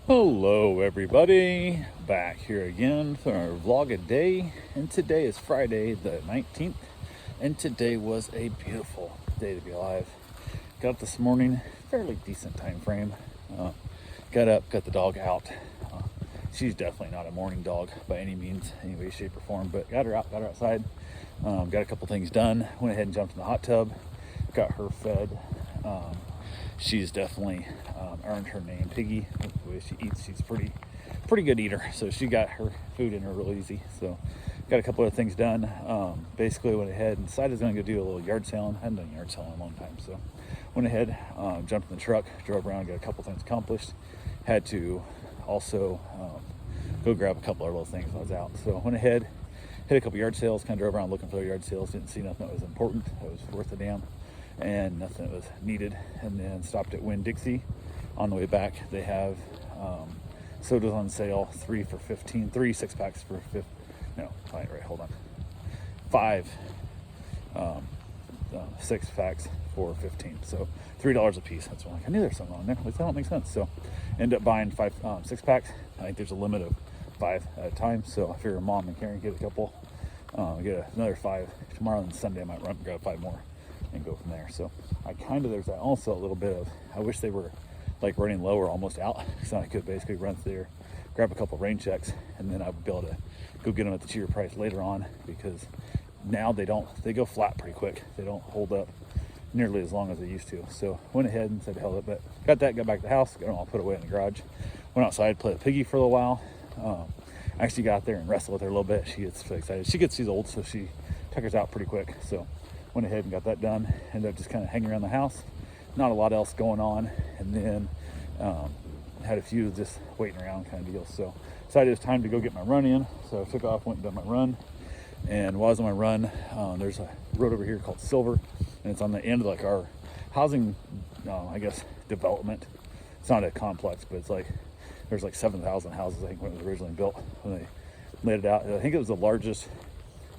Hello everybody, back here again for our vlog a day, and today is Friday the 19th, and today was a beautiful day to be alive. Got up this morning, fairly decent time frame, got up, got the dog out. She's definitely not a morning dog by any means, any way, shape or form, but got her out, got her outside, got a couple things done, went ahead and jumped in the hot tub, got her fed. She's definitely earned her name, Piggy. The way she eats, she's pretty good eater. So she got her food in her real easy. So got a couple of things done. Basically went ahead and decided I was going to go do a little yard sailing. I hadn't done yard sailing in a long time. So went ahead, jumped in the truck, drove around, got a couple things accomplished. Had to also go grab a couple other little things while I was out. So went ahead, hit a couple yard sales, kind of drove around looking for the yard sales. Didn't see nothing that was important, that was worth a damn, and nothing that was needed. And then stopped at Winn-Dixie. On the way back, they have sodas on sale, 3 for 15, 3 6-packs for 15. No, right, hold on. 5 6-packs for 15. So $3 a piece. That's why I knew there's something on there. At least that don't make sense. So end up buying 5 6-packs. I think there's a limit of 5 at a time. So if you're a mom and Karen, get a couple. Get another 5 tomorrow, and Sunday I might run and grab 5 more and go from there. So there's also a little bit of, I wish they were like running low or almost out, so I could basically run through there, grab a couple rain checks, and then I would be able to go get them at the cheaper price later on, because now they go flat pretty quick. They don't hold up nearly as long as they used to. So went ahead and said hell up, but got back to the house, got them all put away in the garage, went outside, played with Piggy for a little while. Actually got there and wrestled with her a little bit. She gets excited. She's old, so she tuckers out pretty quick. So went ahead and got that done. Ended up just kind of hanging around the house, not a lot else going on, and then had a few just waiting around kind of deals. So decided it was time to go get my run in. So I took off, went and done my run, and while I was on my run, there's a road over here called Silver, and it's on the end of like our housing, development. It's not a complex, but it's like there's like 7,000 houses, I think, when it was originally built, when they laid it out. I think it was the largest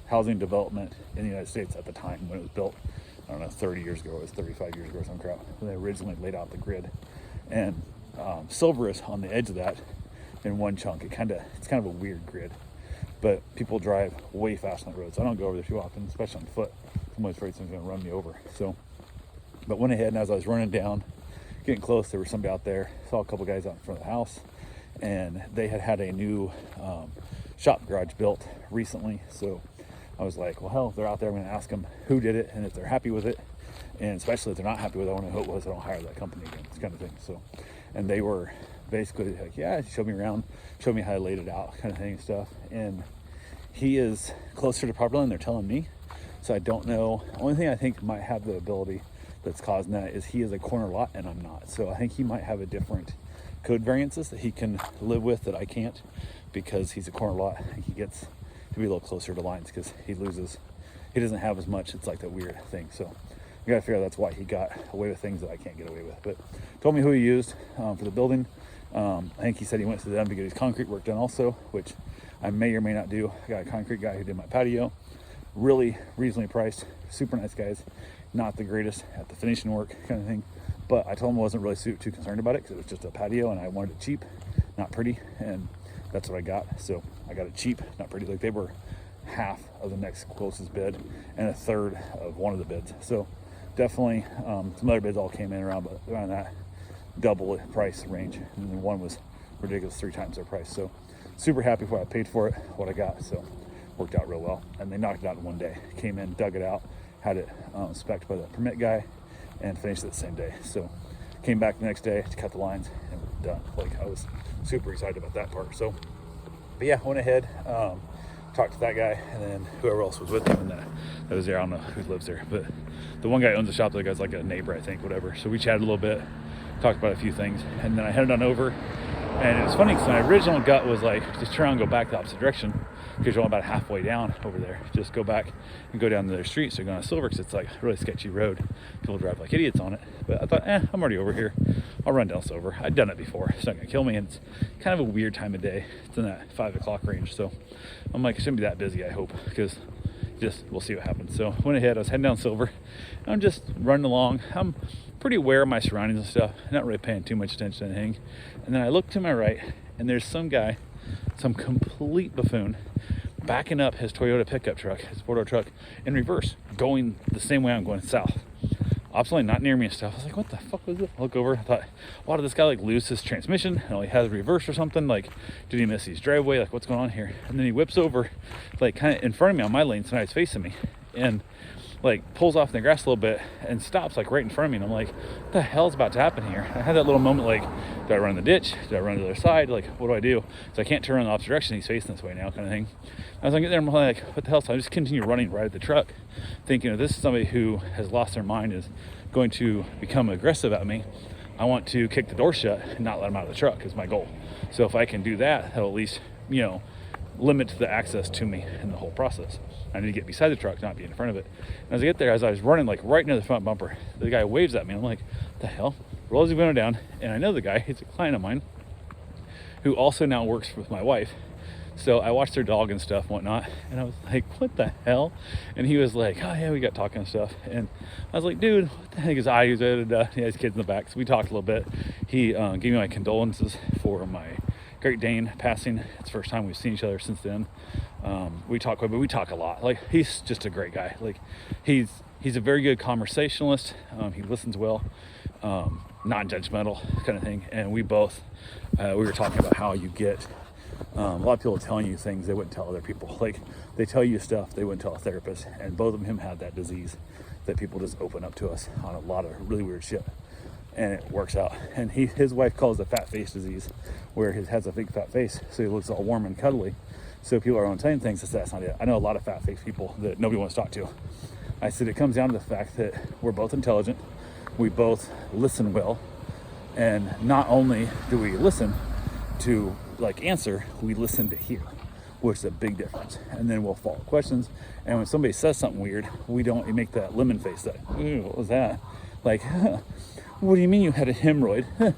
housing development in the United States at the time when it was built. I don't know, 30 years ago, it was 35 years ago or some crap, when they originally laid out the grid. And Silver is on the edge of that in one chunk. It's kind of a weird grid, but people drive way fast on the road, so I don't go over there too often, especially on foot. I'm always afraid someone's gonna run me over. So, but went ahead, and as I was running down, getting close, there was somebody out there, saw a couple guys out in front of the house, and they had a new shop garage built recently. So I was like, well, hell, if they're out there, I'm gonna ask them who did it, and if they're happy with it, and especially if they're not happy with it, I want to know who it was, I don't hire that company again, this kind of thing. So, and they were basically like, yeah, showed me around, showed me how I laid it out, kind of thing and stuff. And he is closer to property line, they're telling me. So I don't know. Only thing I think might have the ability that's causing that is he is a corner lot and I'm not. So I think he might have a different code variances that he can live with that I can't, because he's a corner lot. I think he gets to be a little closer to lines because he doesn't have as much. It's like that weird thing. So you gotta figure out that's why he got away with things that I can't get away with. But told me who he used for the building. I think he said he went to them to get his concrete work done also, which I may or may not do. I got a concrete guy who did my patio, really reasonably priced, super nice guys, not the greatest at the finishing work kind of thing, but I told him I wasn't really too concerned about it because it was just a patio and I wanted it cheap, not pretty, and that's what I got. So I got it cheap, not pretty. Like, they were half of the next closest bid and a third of one of the bids. So definitely some other bids all came in around that double price range, and then one was ridiculous, 3 times their price. So super happy with what I paid for it, what I got. So worked out real well, and they knocked it out in one day. Came in, dug it out, had it spec'd by the permit guy, and finished it the same day. So came back the next day to cut the lines, and we're done. Like, I was super excited about that part. So, but yeah, went ahead, talked to that guy, and then whoever else was with him, and that was there. I don't know who lives there, but the one guy owns the shop. The guy's like a neighbor, I think, whatever. So we chatted a little bit, talked about a few things, and then I headed on over. And it was funny because my original gut was like, just turn around and go back the opposite direction, because you're only about halfway down over there. Just go back and go down the other street. So you're going to Silver, because it's like a really sketchy road. People drive like idiots on it. But I thought, I'm already over here. I'll run down Silver. I'd done it before. It's not going to kill me. And it's kind of a weird time of day. It's in that 5 o'clock range. So I'm like, it shouldn't be that busy, I hope, because we'll see what happens. So went ahead. I was heading down Silver. I'm just running along. I'm pretty aware of my surroundings and stuff, not really paying too much attention to anything. And then I look to my right, and there's some guy, some complete buffoon, backing up his Toyota pickup truck, his 4-door truck, in reverse, going the same way I'm going south. Absolutely not near me and stuff. I was like, what the fuck was this? I look over, I thought, why did this guy like lose his transmission? And he has reverse or something? Like, did he miss his driveway? Like, what's going on here? And then he whips over, like, kind of in front of me on my lane, so now he's facing me, and like pulls off in the grass a little bit and stops like right in front of me. And I'm like, what the hell's about to happen here? I had that little moment, like, do I run in the ditch? Do I run to the other side? Like, what do I do? So I can't turn in the opposite direction. He's facing this way now, kind of thing. I was like, there, I'm like, what the hell? So I just continue running right at the truck, thinking if this is somebody who has lost their mind, is going to become aggressive at me, I want to kick the door shut and not let him out of the truck is my goal. So if I can do that, that'll at least, limit the access to me in the whole process. I need to get beside the truck, not be in front of it. And as I get there, as I was running like right near the front bumper, the guy waves at me. I'm like, what the hell? Rolls his window down, and I know the guy. He's a client of mine who also now works with my wife. So I watched their dog and stuff and whatnot, and I was like, what the hell? And he was like, oh yeah, we got talking and stuff. And I was like, dude, what the heck is I? He has kids in the back. So we talked a little bit. He gave me my condolences for my Great Dane passing. It's the first time we've seen each other since then. We talk a lot. Like, he's just a great guy. Like, he's a very good conversationalist. He listens well, non-judgmental kind of thing. And we both, we were talking about how you get a lot of people telling you things they wouldn't tell other people. Like, they tell you stuff they wouldn't tell a therapist. And both of them had that disease that people just open up to us on a lot of really weird shit. And it works out. And his wife calls it fat face disease, where he has a big fat face, so he looks all warm and cuddly. So people are saying things, that's not it. I know a lot of fat face people that nobody wants to talk to. I said it comes down to the fact that we're both intelligent, we both listen well, and not only do we listen to like answer, we listen to hear, which is a big difference. And then we'll follow questions, and when somebody says something weird, we don't make that lemon face, that, ooh, what was that? Like, what do you mean you had a hemorrhoid?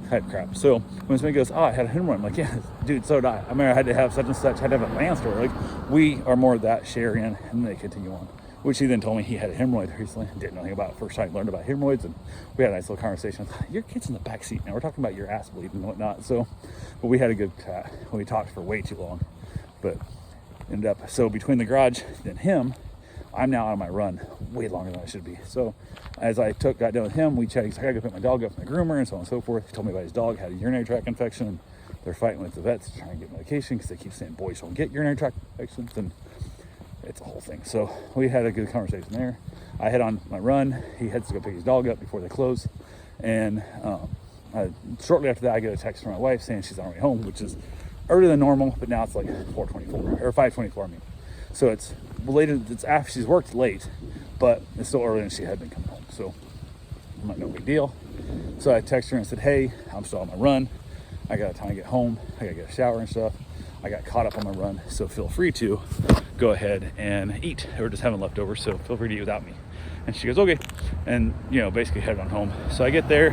Type crap. So when somebody goes, oh, I had a hemorrhoid, I'm like, yeah, dude, so did I. I mean, I had to have such and such, I had to have a land story. Like, we are more of that share in, and they continue on. Which he then told me he had a hemorrhoid recently. Didn't know anything about it. First time I learned about hemorrhoids, and we had a nice little conversation. Your kid's in the back seat now. We're talking about your ass bleeding and whatnot. So, but we had a good chat. We talked for way too long, but ended up, so between the garage and him, I'm now on my run way longer than I should be. So as I got done with him, we chatted. I gotta go pick my dog up from the groomer and so on and so forth. He told me about his dog had a urinary tract infection, and they're fighting with the vets trying to get medication because they keep saying boys don't get urinary tract infections, and it's a whole thing. So we had a good conversation there. I head on my run. He heads to go pick his dog up before they close. And shortly after that, I get a text from my wife saying she's on her way home, which is earlier than normal, but now it's like 4:24 or 5:24. I mean, so it's related. It's after she's worked late, but it's still earlier than she had been coming home. So I'm like, no big deal. So I texted her and said, hey, I'm still on my run. I got time to get home. I gotta get a shower and stuff. I got caught up on my run, so feel free to go ahead and eat. We're just having leftovers, so feel free to eat without me. And she goes, okay. And, basically headed on home. So I get there,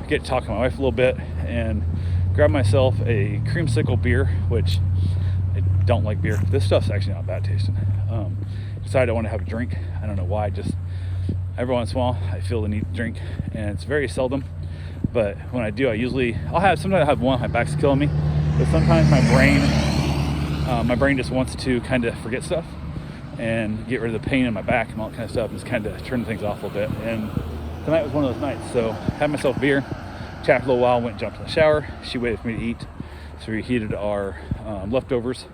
get to talk to my wife a little bit, and grab myself a creamsicle beer, which I don't like beer. This stuff's actually not bad tasting. Decided I want to have a drink. I don't know why, just every once in a while I feel the need to drink, and it's very seldom. But when I do, sometimes I have one, my back's killing me, but sometimes my brain just wants to kind of forget stuff and get rid of the pain in my back and all that kind of stuff, and just kind of turn things off a little bit. And tonight was one of those nights. So had myself a beer, chatted a little while, went and jumped in the shower. She waited for me to eat. So we heated our leftovers,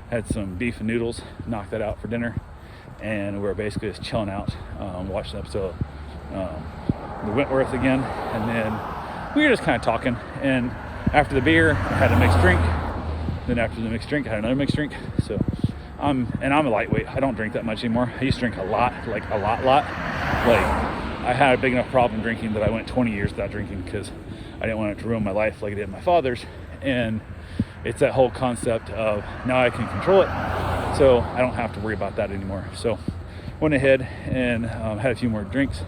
had some beef and noodles, knocked that out for dinner. And we were basically just chilling out, watching an episode of The Wentworth again. And then we were just kind of talking. And after the beer, I had a mixed drink. Then after the mixed drink, I had another mixed drink. So I'm a lightweight. I don't drink that much anymore. I used to drink a lot. Like I had a big enough problem drinking that I went 20 years without drinking because I didn't want it to ruin my life like it did my father's. And it's that whole concept of now I can control it, so I don't have to worry about that anymore. So went ahead and had a few more drinks,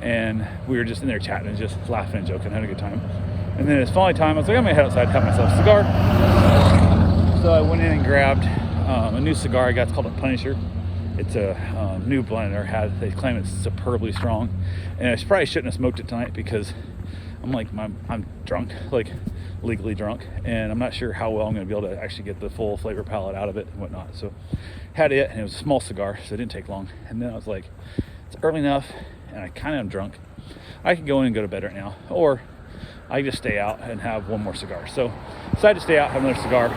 and we were just in there chatting and just laughing and joking, having a good time. And then it's finally time. I was like, I'm gonna head outside, have myself a cigar. So I went in and grabbed a new cigar I got. It's called a Punisher. It's a new blend they claim it's superbly strong, and I probably shouldn't have smoked it tonight because I'm drunk, like legally drunk, and I'm not sure how well I'm going to be able to actually get the full flavor palette out of it and whatnot. So had it, and it was a small cigar, so it didn't take long. And then I was like, it's early enough, and I kind of am drunk. I could go in and go to bed right now, or I just stay out and have one more cigar. So decided to stay out, have another cigar,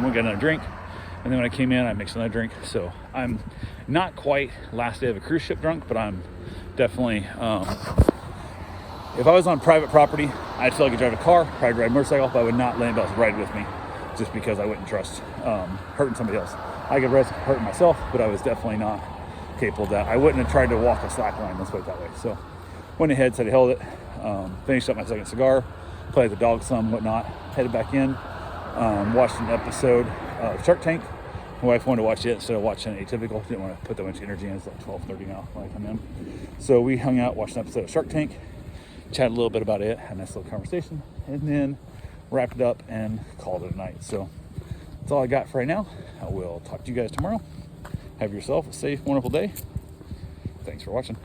went get another drink, and then when I came in, I mixed another drink. So I'm not quite last day of a cruise ship drunk, but I'm definitely, if I was on private property, I'd feel like I could drive a car, probably ride a motorcycle, but I would not let anybody else ride with me just because I wouldn't trust hurting somebody else. I could risk hurting myself, but I was definitely not capable of that. I wouldn't have tried to walk a slack line, let's put it that way. So went ahead, said I held it, finished up my second cigar, played the dog some, whatnot, headed back in, watched an episode of Shark Tank. My wife wanted to watch it instead of watching Atypical. Didn't want to put that much energy in. It's like 12:30 now when I come in. So we hung out, watched an episode of Shark Tank, chatted a little bit about it, had a nice little conversation, and then wrapped it up and called it a night. So that's all I got for right now. I will talk to you guys tomorrow. Have yourself a safe, wonderful day. Thanks for watching.